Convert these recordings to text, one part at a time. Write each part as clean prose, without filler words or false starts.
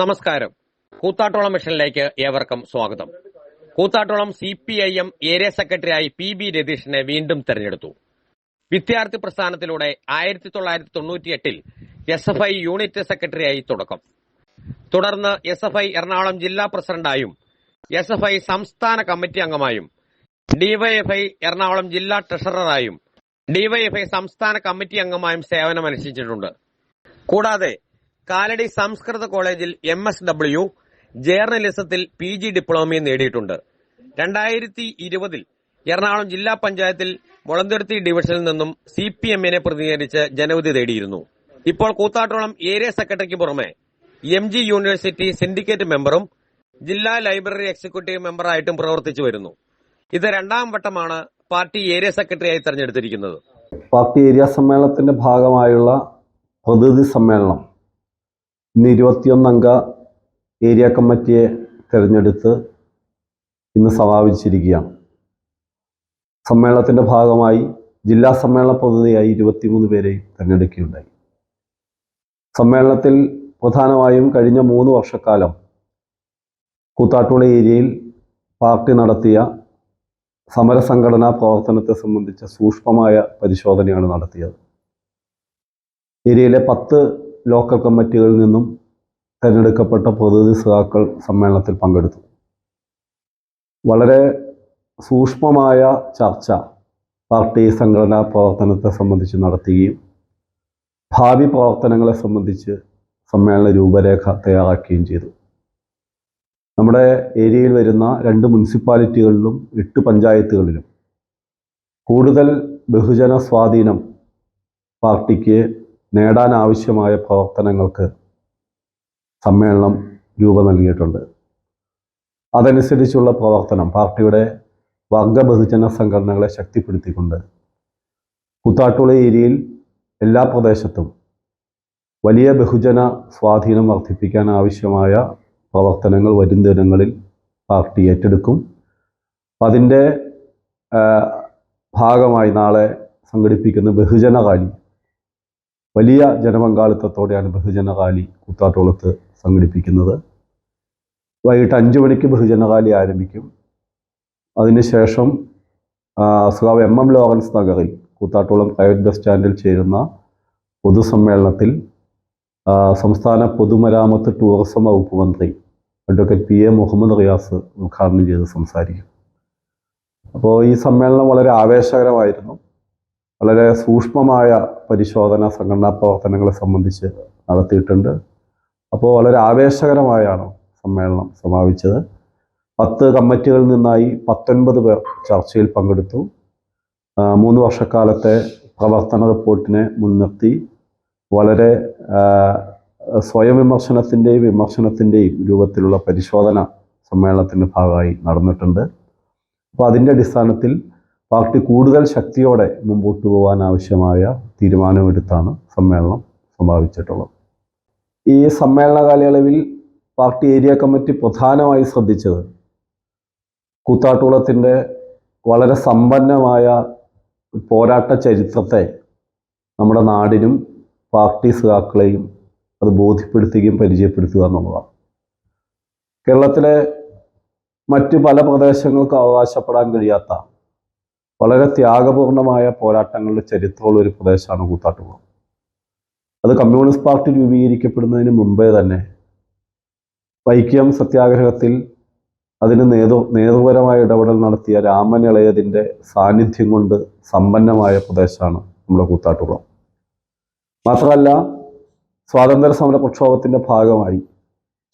നമസ്കാരം. കൂത്താട്ടോളം മിഷനിലേക്ക് ഏവർക്കും സ്വാഗതം. കൂത്താട്ടോളം CPIM ഏരിയ സെക്രട്ടറിയായി PB രതീഷിനെ വീണ്ടും തെരഞ്ഞെടുത്തു. വിദ്യാർത്ഥി പ്രസ്ഥാനത്തിലൂടെ 1998 SFI യൂണിറ്റ് സെക്രട്ടറിയായി തുടക്കം. തുടർന്ന് SFI എറണാകുളം ജില്ലാ പ്രസിഡന്റായും SFI സംസ്ഥാന കമ്മിറ്റി അംഗമായും DYFI എറണാകുളം ജില്ലാ ട്രഷററായും DYFI സംസ്ഥാന കമ്മിറ്റി അംഗമായും സേവനമനുഷ്ഠിച്ചിട്ടുണ്ട്. കൂടാതെ കാലടി സംസ്കൃത കോളേജിൽ MSW ജേർണലിസത്തിൽ PG ഡിപ്ലോമയും നേടിയിട്ടുണ്ട്. 2020 എറണാകുളം ജില്ലാ പഞ്ചായത്തിൽ മുളന്തുരുത്തി ഡിവിഷനിൽ നിന്നും CPM-നെ പ്രതിനിധീകരിച്ച് ജനവിധി നേടിയിരുന്നു. ഇപ്പോൾ കൂത്താട്ടോളം ഏരിയ സെക്രട്ടറിക്ക് പുറമെ MG യൂണിവേഴ്സിറ്റി സിൻഡിക്കേറ്റ് മെമ്പറും ജില്ലാ ലൈബ്രറി എക്സിക്യൂട്ടീവ് മെമ്പറായിട്ടും പ്രവർത്തിച്ചു വരുന്നു. ഇത് രണ്ടാം വട്ടമാണ് പാർട്ടി ഏരിയ സെക്രട്ടറിയായി തെരഞ്ഞെടുത്തിരിക്കുന്നത്. പാർട്ടി ഏരിയ സമ്മേളനത്തിന്റെ ഭാഗമായുള്ള പ്രതിനിധി സമ്മേളനം ഇന്ന് 21 അംഗ ഏരിയ കമ്മിറ്റിയെ തെരഞ്ഞെടുത്ത് ഇന്ന് സമാപിച്ചിരിക്കുകയാണ്. സമ്മേളനത്തിന്റെ ഭാഗമായി ജില്ലാ സമ്മേളന പ്രതിനിധിയായി 23 പേരെ തെരഞ്ഞെടുക്കുകയുണ്ടായി. സമ്മേളനത്തിൽ പ്രധാനമായും കഴിഞ്ഞ 3 വർഷക്കാലം കൂത്താട്ടോളം ഏരിയയിൽ പാർട്ടി നടത്തിയ സമരസംഘടനാ പ്രവർത്തനത്തെ സംബന്ധിച്ച സൂക്ഷ്മമായ പരിശോധനയാണ് നടത്തിയത്. ഏരിയയിലെ 10 ലോക്കൽ കമ്മിറ്റികളിൽ നിന്നും തിരഞ്ഞെടുക്കപ്പെട്ട പ്രതിനിധി സഖാക്കൾ സമ്മേളനത്തിൽ പങ്കെടുത്തു. വളരെ സൂക്ഷ്മമായ ചർച്ച പാർട്ടി സംഘടനാ പ്രവർത്തനത്തെ സംബന്ധിച്ച് നടത്തുകയും ഭാവി പ്രവർത്തനങ്ങളെ സംബന്ധിച്ച് സമ്മേളന രൂപരേഖ തയ്യാറാക്കുകയും ചെയ്തു. നമ്മുടെ ഏരിയയിൽ വരുന്ന 2 മുനിസിപ്പാലിറ്റികളിലും 8 പഞ്ചായത്തുകളിലും കൂടുതൽ ബഹുജന സ്വാധീനം പാർട്ടിക്ക് നേടാനാവശ്യമായ പ്രവർത്തനങ്ങൾക്ക് സമ്മേളനം രൂപം നൽകിയിട്ടുണ്ട്. അതനുസരിച്ചുള്ള പ്രവർത്തനം പാർട്ടിയുടെ വർഗ ബഹുജന സംഘടനകളെ ശക്തിപ്പെടുത്തിക്കൊണ്ട് കൂത്താട്ടോളം ഏരിയയിൽ എല്ലാ പ്രദേശത്തും വലിയ ബഹുജന സ്വാധീനം വർദ്ധിപ്പിക്കാൻ ആവശ്യമായ പ്രവർത്തനങ്ങൾ വരും ദിനങ്ങളിൽ പാർട്ടി ഏറ്റെടുക്കും. അതിൻ്റെ ഭാഗമായി നാളെ സംഘടിപ്പിക്കുന്ന ബഹുജന റാലി വലിയ ജനപങ്കാളിത്തത്തോടെയാണ് ബഹുജന റാലി കൂത്താട്ടോളത്ത് സംഘടിപ്പിക്കുന്നത്. വൈകിട്ട് 5 മണിക്ക് ബഹുജന റാലി ആരംഭിക്കും. അതിനുശേഷം സഖാവ് MM ലോറൻസ് നഗറിൽ കൂത്താട്ടോളം പ്രൈവറ്റ് ബസ് സ്റ്റാൻഡിൽ ചേരുന്ന പൊതുസമ്മേളനത്തിൽ സംസ്ഥാന പൊതുമരാമത്ത് ടൂറിസം വകുപ്പ് മന്ത്രി അഡ്വക്കേറ്റ് PA മുഹമ്മദ് റിയാസ് ഉദ്ഘാടനം ചെയ്ത് സംസാരിക്കും. അപ്പോൾ ഈ സമ്മേളനം വളരെ ആവേശകരമായിരുന്നു. വളരെ സൂക്ഷ്മമായ പരിശോധന സംഘടനാ പ്രവർത്തനങ്ങളെ സംബന്ധിച്ച് നടത്തിയിട്ടുണ്ട്. അപ്പോൾ വളരെ ആവേശകരമായാണ് സമ്മേളനം സമാപിച്ചത്. 10 കമ്മിറ്റികളിൽ നിന്നായി 19 പേർ ചർച്ചയിൽ പങ്കെടുത്തു. 3 വർഷക്കാലത്തെ പ്രവർത്തന റിപ്പോർട്ടിനെ മുൻനിർത്തി വളരെ സ്വയം വിമർശനത്തിൻ്റെയും രൂപത്തിലുള്ള പരിശോധന സമ്മേളനത്തിൻ്റെ ഭാഗമായി നടന്നിട്ടുണ്ട്. അപ്പോൾ അതിൻ്റെ അടിസ്ഥാനത്തിൽ പാർട്ടി കൂടുതൽ ശക്തിയോടെ മുമ്പോട്ട് പോകാൻ ആവശ്യമായ തീരുമാനമെടുത്താണ് സമ്മേളനം സമാപിച്ചിട്ടുള്ളത്. ഈ സമ്മേളന കാലയളവിൽ പാർട്ടി ഏരിയ കമ്മിറ്റി പ്രധാനമായി ശ്രദ്ധിച്ചത് കൂത്താട്ടോളത്തിൻ്റെ വളരെ സമ്പന്നമായ പോരാട്ട ചരിത്രത്തെ നമ്മുടെ നാടിനും പാർട്ടി സഖാക്കളെയും അത് ബോധ്യപ്പെടുത്തുകയും പരിചയപ്പെടുത്തുക എന്നുള്ളതാണ്. കേരളത്തിലെ മറ്റു പല പ്രദേശങ്ങൾക്ക് അവകാശപ്പെടാൻ കഴിയാത്ത വളരെ ത്യാഗപൂർണമായ പോരാട്ടങ്ങളുടെ ചരിത്രമുള്ള ഒരു പ്രദേശമാണ് കൂത്താട്ടോളം. അത് കമ്മ്യൂണിസ്റ്റ് പാർട്ടി രൂപീകരിക്കപ്പെടുന്നതിന് മുമ്പേ തന്നെ വൈക്കം സത്യാഗ്രഹത്തിൽ അതിന് നേതൃപരമായ ഇടപെടൽ നടത്തിയ രാമൻ ഇളയതിൻ്റെ സാന്നിധ്യം കൊണ്ട് സമ്പന്നമായ പ്രദേശമാണ് നമ്മുടെ കൂത്താട്ടോളം. മാത്രമല്ല സ്വാതന്ത്ര്യ സമര പ്രക്ഷോഭത്തിൻ്റെ ഭാഗമായി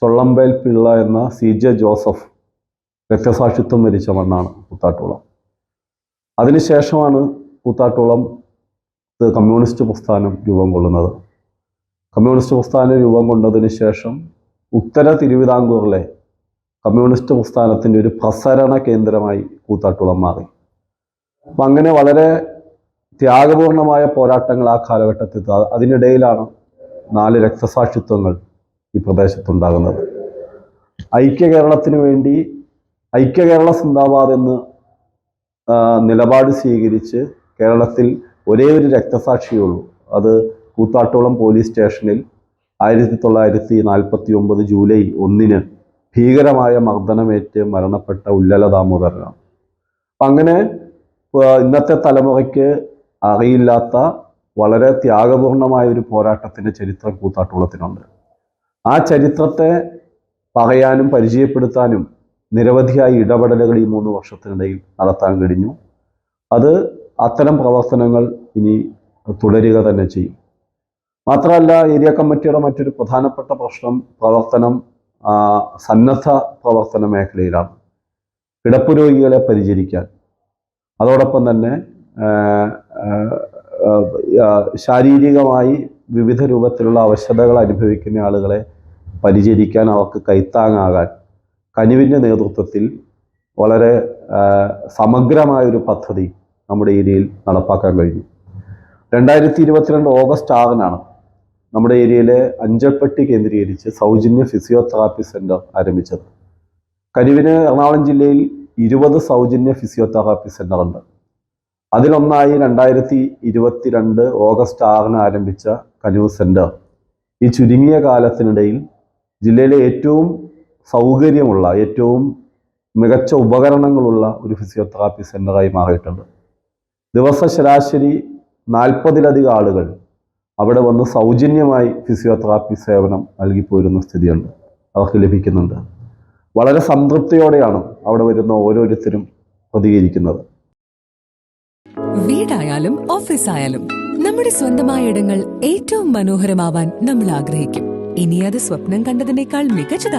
ചൊള്ളമ്പേൽ പിള്ള എന്ന CJ ജോസഫ് രക്തസാക്ഷിത്വം വരിച്ച മണ്ണാണ് കൂത്താട്ടോളം. അതിനുശേഷമാണ് കൂത്താട്ടോളം കമ്മ്യൂണിസ്റ്റ് പ്രസ്ഥാനം രൂപം കൊള്ളുന്നത്. കമ്മ്യൂണിസ്റ്റ് പ്രസ്ഥാനം രൂപം കൊണ്ടതിന് ശേഷം ഉത്തര തിരുവിതാംകൂറിലെ കമ്മ്യൂണിസ്റ്റ് പ്രസ്ഥാനത്തിൻ്റെ ഒരു പ്രസരണ കേന്ദ്രമായി കൂത്താട്ടോളം മാറി. അപ്പം അങ്ങനെ വളരെ ത്യാഗപൂർണമായ പോരാട്ടങ്ങൾ ആ കാലഘട്ടത്തിൽ, അതിനിടയിലാണ് 4 രക്തസാക്ഷിത്വങ്ങൾ ഈ പ്രദേശത്തുണ്ടാകുന്നത്. ഐക്യ കേരളത്തിന് വേണ്ടി ഐക്യ കേരള സിന്ദാബാദ് എന്ന് നിലപാട് സ്വീകരിച്ച് കേരളത്തിൽ ഒരേ ഒരു രക്തസാക്ഷിയുള്ളൂ. അത് കൂത്താട്ടോളം പോലീസ് സ്റ്റേഷനിൽ 1949 ജൂലൈ 1 ഭീകരമായ മർദ്ദനമേറ്റ് മരണപ്പെട്ട ഉല്ലല ദാമോദരനാണ്. അങ്ങനെ ഇന്നത്തെ തലമുറയ്ക്ക് അറിയില്ലാത്ത വളരെ ത്യാഗപൂർണമായ ഒരു പോരാട്ടത്തിൻ്റെ ചരിത്രം കൂത്താട്ടുകുളത്തിനുണ്ട്. ആ ചരിത്രത്തെ പറയാനും പരിചയപ്പെടുത്താനും നിരവധിയായ ഇടപെടലുകൾ ഈ 3 വർഷത്തിനിടയിൽ നടത്താൻ കഴിഞ്ഞു. അത് അത്തരം പ്രവർത്തനങ്ങൾ ഇനി തുടരുക തന്നെ ചെയ്യും. മാത്രമല്ല, ഏരിയ കമ്മിറ്റിയുടെ മറ്റൊരു പ്രധാനപ്പെട്ട പ്രവർത്തനം സന്നദ്ധ പ്രവർത്തന മേഖലയിലാണ്. കിടപ്പ് രോഗികളെ പരിചരിക്കാൻ, അതോടൊപ്പം തന്നെ ശാരീരികമായി വിവിധ രൂപത്തിലുള്ള അവശതകൾ അനുഭവിക്കുന്ന ആളുകളെ പരിചരിക്കാൻ, അവർക്ക് കൈത്താങ്ങാകാൻ കനിവിൻ്റെ നേതൃത്വത്തിൽ വളരെ സമഗ്രമായൊരു പദ്ധതി നമ്മുടെ ഏരിയയിൽ നടപ്പാക്കാൻ കഴിഞ്ഞു. 2022 ഓഗസ്റ്റ് 6 നമ്മുടെ ഏരിയയിലെ അഞ്ചൽപ്പെട്ടി കേന്ദ്രീകരിച്ച് സൗജന്യ ഫിസിയോതെറാപ്പി സെൻറ്റർ ആരംഭിച്ചത്. കനിവിന് എറണാകുളം ജില്ലയിൽ 20 സൗജന്യ ഫിസിയോതെറാപ്പി സെൻ്റർ ഉണ്ട്. അതിലൊന്നായി 2022 ഓഗസ്റ്റ് 6 ആരംഭിച്ച കനിവ് സെൻറ്റർ ഈ ചുരുങ്ങിയ കാലത്തിനിടയിൽ ജില്ലയിലെ ഏറ്റവും സൗകര്യമുള്ള, ഏറ്റവും മികച്ച ഉപകരണങ്ങളുള്ള ഒരു ഫിസിയോതെറാപ്പി സെൻ്ററായി മാറിയിട്ടുണ്ട്. ദിവസം ശരാശരി 40-ലധികം ആളുകൾ അവിടെ വന്ന് സൗജന്യമായി ഫിസിയോതെറാപ്പി സേവനം നൽകിപ്പോരുന്ന സ്ഥിതിയുണ്ട്, അവർക്ക് ലഭിക്കുന്നുണ്ട്. വളരെ സംതൃപ്തിയോടെയാണ് അവിടെ വരുന്ന ഓരോരുത്തരും പ്രതികരിക്കുന്നത്. വീടായാലും ഓഫീസായാലും നമ്മുടെ സ്വന്തമായ ഇടങ്ങൾ ഏറ്റവും മനോഹരമാവാൻ നമ്മൾ ആഗ്രഹിക്കും. ഇനി അത് സ്വപ്നം കണ്ടതിനേക്കാൾ മികച്ചതാണ്.